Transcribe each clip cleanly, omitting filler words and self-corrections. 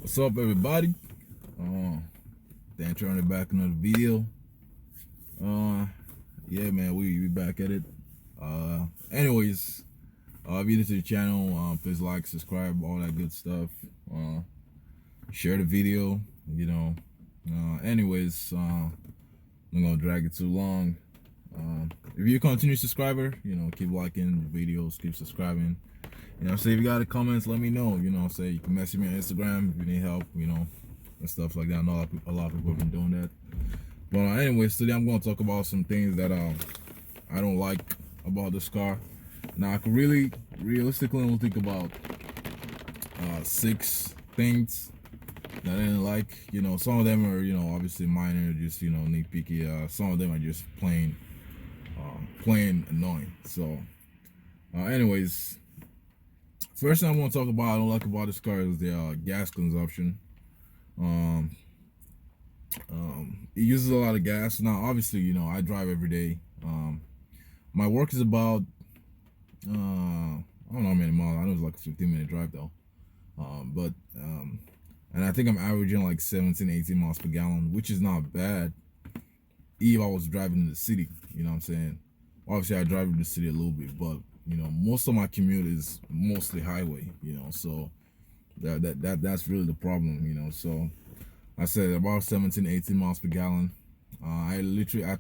What's up, everybody? Thanks for turning back another video. Yeah, man, we back at it. Anyways, if you're new to the channel, please like, subscribe, all that good stuff. Share the video. Anyways, I'm gonna drag it too long. If you're a continuous subscriber, keep liking the videos, keep subscribing. Say if you got any comments, let me know. Say you can message me on Instagram if you need help, and stuff like that. I know a lot of people have been doing that. But anyways, today I'm going to talk about some things that I don't like about this car. Now, I could realistically only think about 6 things that I didn't like. Some of them are, obviously minor, just, nitpicky. Some of them are just plain annoying. So, anyways, first thing I want to talk about I don't like about this car is the gas consumption. It uses a lot of gas. Now, obviously, I drive every day. My work is about I don't know how many miles. I know it's like a 15-minute drive though. And I think I'm averaging like 17, 18 miles per gallon, which is not bad if I was driving in the city. You know what I'm saying? Obviously, I drive in the city a little bit, but most of my commute is mostly highway. So that's really the problem. So I said about 17, 18 miles per gallon. I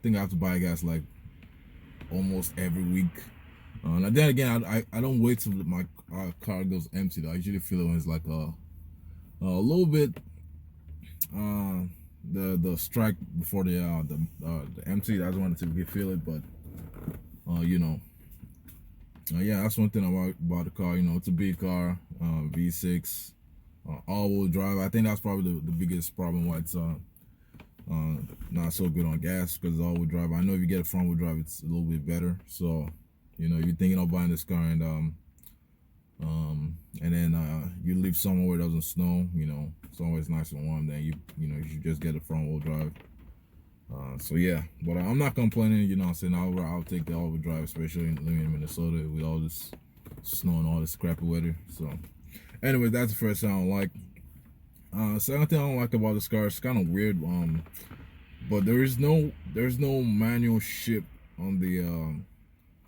think I have to buy gas like almost every week. Now then again, I don't wait till my car goes empty though. I usually feel it when it's like a little bit the strike before the empty. That's when I typically feel it, but yeah, that's one thing about the car. It's a big car, V6, all-wheel drive. I think that's probably the biggest problem why it's not so good on gas, because it's all-wheel drive. I know if you get a front-wheel drive, it's a little bit better. So, if you're thinking of buying this car and then you live somewhere where it doesn't snow, it's always nice and warm, then you should just get a front-wheel drive. So yeah, but I'm not complaining. I'm saying I'll take the all-wheel drive, especially living in Minnesota with all this snow and all this crappy weather. So anyway, that's the first thing I don't like. Second thing I don't like about this car, it's kind of weird. But there's no manual shift on the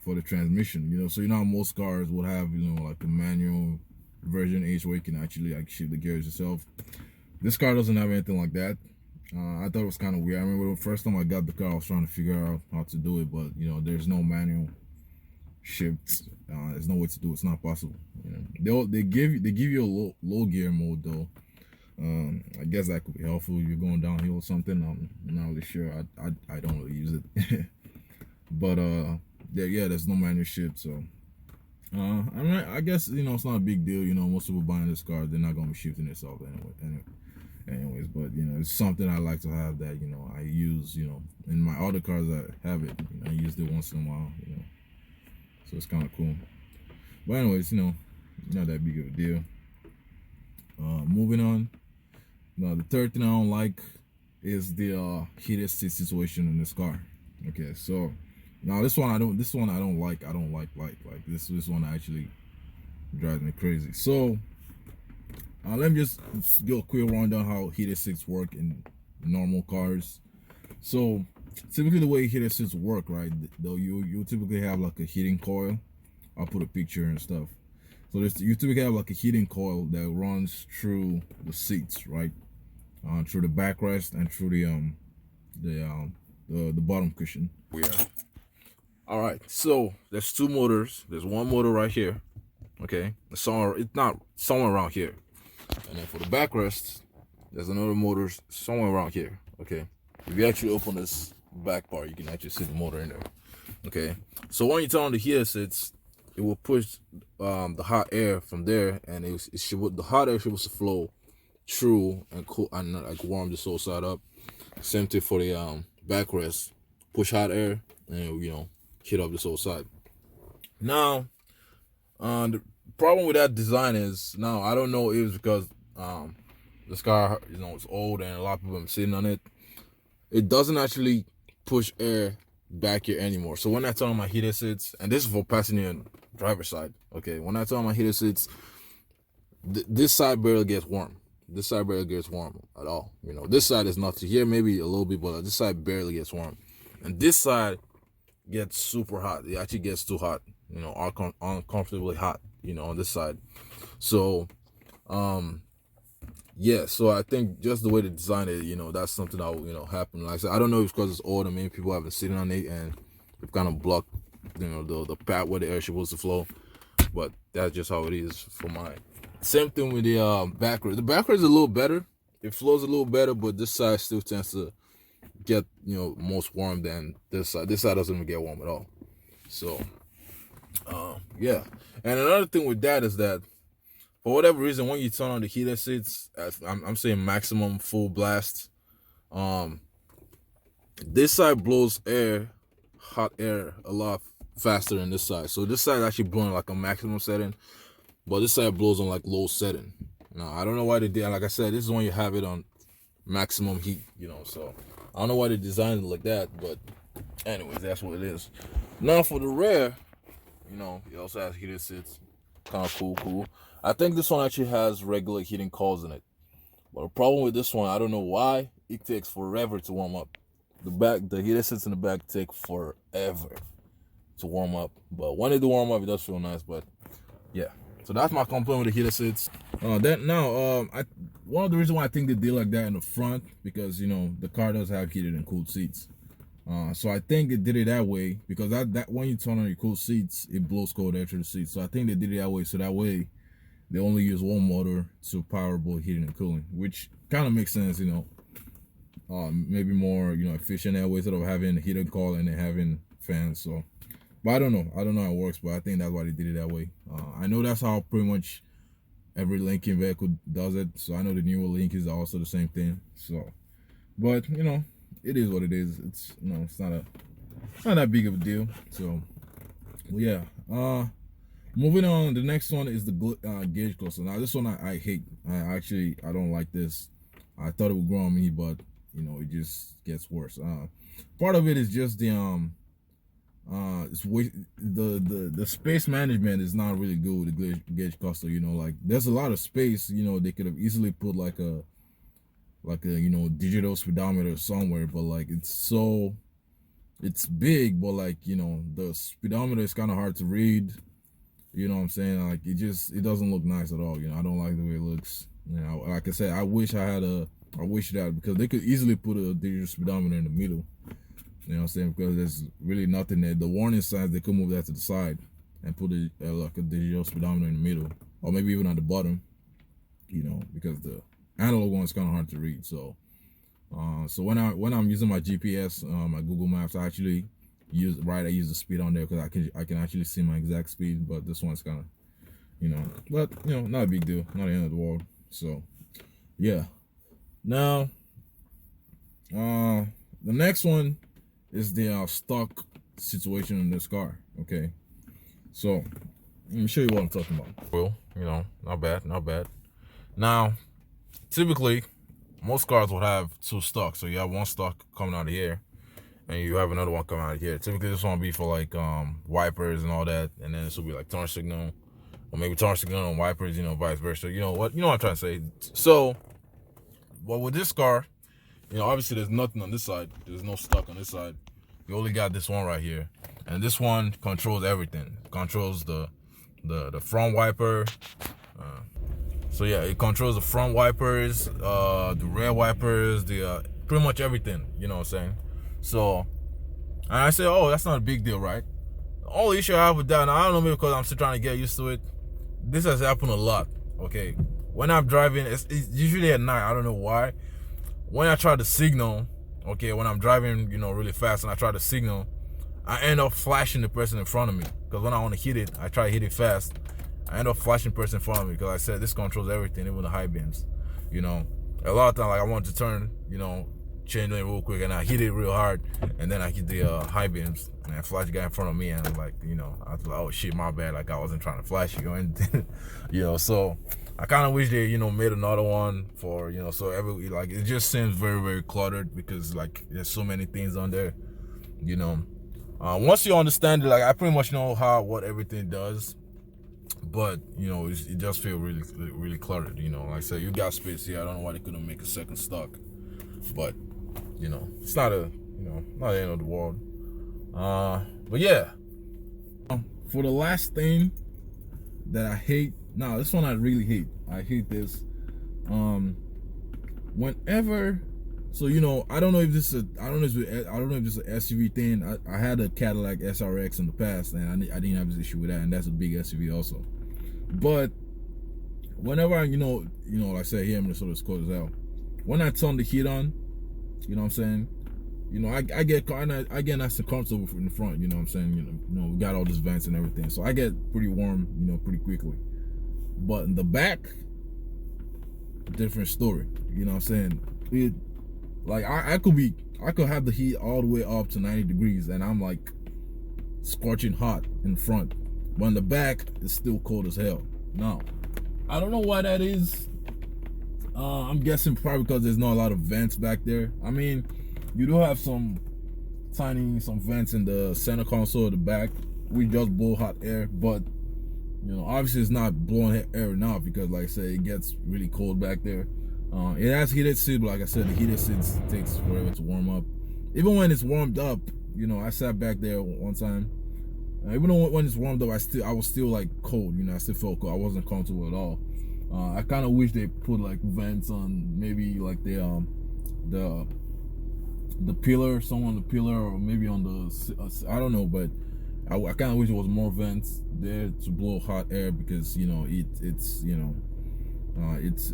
for the transmission. So how most cars would have like a manual version where you can actually like shift the gears yourself. This car doesn't have anything like that. I thought it was kind of weird. I remember the first time I got the car, I was trying to figure out how to do it, but there's no manual shift. There's no way to do it. It's not possible. They give you a low gear mode though. I guess that could be helpful if you're going downhill or something. I'm not really sure. I don't really use it. But yeah, there's no manual shift. So I guess it's not a big deal. Most people buying this car, they're not gonna be shifting themselves anyways, but it's something I like to have that I use in my other cars that have it. I use it once in a while. So it's kind of cool. But anyways, not that big of a deal. Moving on. Now the third thing I don't like is the heated seat situation in this car. Okay, so now this one I don't like. This one actually drives me crazy. So let me just do a quick rundown how heated seats work in normal cars. So typically the way heated seats work, right? Though you typically have like a heating coil. I'll put a picture and stuff. So you typically have like a heating coil that runs through the seats, right? Through the backrest and through the bottom cushion. Yeah. All right. So there's 2 motors. There's one motor right here. Okay. It's not somewhere around here. And then for the backrest, there's another motor somewhere around here. Okay. If you actually open this back part, you can actually see the motor in there. Okay. So when you turn on the heater seats, it will push the hot air from there, and the hot air supposed to flow through and cool and like warm the whole side up. Same thing for the backrest, push hot air and heat up this whole side. Now, the problem with that design is, now I don't know if it's because this car it's old and a lot of people have been sitting on it. It doesn't actually push air back here anymore. So when I turn on my heated seats, and this is for passenger and driver side, okay, when I turn on my heated seats, this side barely gets warm. This side barely gets warm at all. You know, this side is not to here, maybe a little bit, but this side barely gets warm. And this side gets super hot. It actually gets too hot, you know, uncomfortably hot, you know, on this side. So, yeah, so I think just the way they designed it, you know, that's something that will, you know, happen. Like I said, I don't know if it's because it's old and many people have been sitting on it and they've kind of blocked, you know, the path where the air is supposed to flow. But that's just how it is for mine. Same thing with the backward. The backward is a little better. It flows a little better, but this side still tends to get, you know, most warm than this side. This side doesn't even get warm at all. So, yeah. And another thing with that is that for whatever reason, when you turn on the heated seats, I'm saying maximum full blast, this side blows hot air a lot faster than this side. So this side is actually blowing like a maximum setting, but this side blows on like low setting. Now, I don't know why they did. Like I said, this is when you have it on maximum heat, you know. So I don't know why they designed it like that, but anyways, that's what it is. Now for the rear, you know, it also has heated seats. Kind of cool. I think this one actually has regular heating coils in it. But the problem with this one, I don't know why, it takes forever to warm up. The heated seats in the back take forever to warm up. But when they do warm up, it does feel nice. But yeah, so that's my complaint with the heated seats. One of the reasons why I think they did like that in the front, because, you know, the car does have heated and cooled seats. So I think they did it that way because that when you turn on your cool seats, it blows cold air through the seats. So I think they did it that way. So that way, they only use one motor to power both heating and cooling, which kind of makes sense, you know. Maybe more, you know, efficient that way instead of having a heated coil and then having fans. So, but I don't know how it works, but I think that's why they did it that way. I know that's how pretty much every Lincoln vehicle does it. So I know the newer Lincolns are also the same thing. So, but you know, it is what it is. It's, you know, it's not that big of a deal. So, well, yeah. Moving on, the next one is the gauge cluster. Now, this one I hate. I don't like this. I thought it would grow on me, but you know, it just gets worse. Part of it is just the space management is not really good with the gauge cluster. You know, like there's a lot of space. You know, they could have easily put like a you know, digital speedometer somewhere, but like it's big, but like, you know, the speedometer is kind of hard to read. You know what I'm saying? Like it doesn't look nice at all. You know, I don't like the way it looks. You know, like I said, I wish that because they could easily put a digital speedometer in the middle. You know what I'm saying? Because there's really nothing there. The warning signs, they could move that to the side and put like a digital speedometer in the middle, or maybe even at the bottom. You know, because the analog one is kind of hard to read. So, so when I'm using my GPS, my Google Maps, I actually use the speed on there because I can actually see my exact speed. But this one's kind of, you know, but you know, not a big deal, not the end of the world. So, yeah. Now, the next one is the stock situation in this car. Okay, so let me show you what I'm talking about. Well, you know, not bad. Now, typically, most cars would have two stocks. So you have one stock coming out of here, and you have another one coming out of here. Typically, this one will be for like wipers and all that, and then this will be like turn signal, or maybe turn signal and wipers. You know, vice versa. You know what I'm trying to say. So, but with this car, you know, obviously there's nothing on this side. There's no stock on this side. You only got this one right here, and this one controls everything. It controls the front wiper. So yeah, it controls the front wipers, the rear wipers, the pretty much everything. You know what I'm saying? So, and I say, oh, that's not a big deal, right? The only issue I have with that, and I don't know, maybe because I'm still trying to get used to it. This has happened a lot. Okay, when I'm driving, it's usually at night. I don't know why. When I try to signal, okay, when I'm driving, you know, really fast, and I try to signal, I end up flashing the person in front of me. Because when I want to hit it, I try to hit it fast. I end up flashing the person in front of me because I said this controls everything, even the high beams. You know, a lot of times, like I want to turn, you know, change lane real quick, and I hit it real hard, and then I hit the high beams, and I flash the guy in front of me, and like, you know, I was like, oh shit, my bad, like I wasn't trying to flash you or anything. You know, so I kind of wish they, you know, made another one for, you know, so like it just seems very, very cluttered because like there's so many things on there, you know. Once you understand it, like I pretty much know what everything does. but you know, it just feel really cluttered. You know, like I said, you got space here. I don't know why they couldn't make a second stock, but you know, it's not a, you know, not the end of the world. But yeah, for the last thing that I hate, now this one I really hate. I hate this. Whenever, so you know, I don't know if this is I don't know if this is an SUV thing. I had a Cadillac SRX in the past, and I didn't have this issue with that, and that's a big SUV also. But whenever I, like I said, here in Minnesota, it's cold as hell. When I turn the heat on, you know what I'm saying, you know, I get nice and comfortable in the front, you know what I'm saying, you know, we got all these vents and everything, so I get pretty warm, you know, pretty quickly. But in the back, different story, you know what I'm saying. It, like I could have the heat all the way up to 90 degrees, and I'm like scorching hot in front, but in the back it's still cold as hell. Now, I don't know why that is. I'm guessing probably because there's not a lot of vents back there. I mean, you do have some vents in the center console at the back. We just blow hot air, but you know, obviously it's not blowing air enough because, like I said, it gets really cold back there. It has heated seats, but like I said, the heated seats takes forever to warm up. Even when it's warmed up, you know, I sat back there one time. Even though when it's warmed up, I was still like cold. You know, I still felt cold. I wasn't comfortable at all. I kind of wish they put like vents on, maybe like the pillar, some on the pillar, or maybe on the I don't know, but I kind of wish there was more vents there to blow hot air, because you know it's you know it's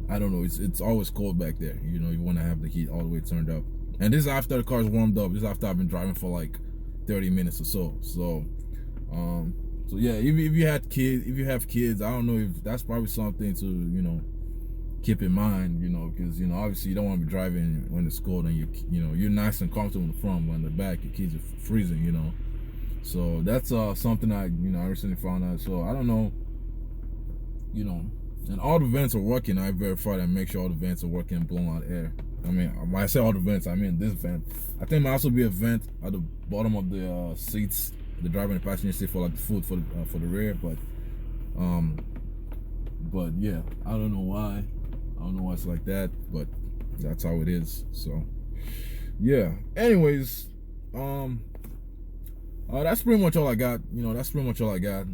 I don't know, it's always cold back there. You know, you want to have the heat all the way turned up, and this is after the car's warmed up. This is after I've been driving for like 30 minutes or so. So yeah, if you have kids, I don't know if that's probably something to, you know, keep in mind, you know, because, you know, obviously you don't want to be driving when it's cold and you're nice and comfortable in the front, but in the back your kids are freezing, you know. So that's something I recently found out. So I don't know, you know, and all the vents are working. I verified and make sure all the vents are working and blowing out air. I mean, when I say all the vents, I mean this vent. I think there might also be a vent at the bottom of the seats, the driver and the passenger seat, for like the foot for the rear. But yeah, I don't know why. I don't know why it's like that, but that's how it is. So yeah. Anyways, that's pretty much all I got. You know, that's pretty much all I got.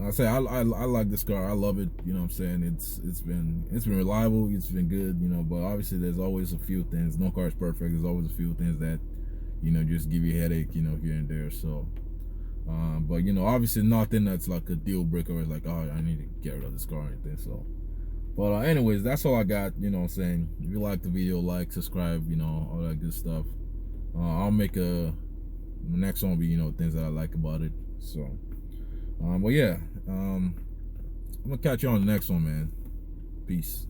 I say I like this car. I love it. You know what I'm saying? It's been reliable. It's been good. You know, but obviously there's always a few things. No car is perfect. There's always a few things that, you know, just give you a headache. You know, here and there. So, but you know, obviously nothing that's like a deal breaker. It's like, oh, I need to get rid of this car or anything. So, but anyways, that's all I got. You know what I'm saying? If you like the video, like, subscribe. You know, all that good stuff. I'll make the next one will be, you know, things that I like about it. So. But yeah, I'm gonna catch you on the next one, man. Peace.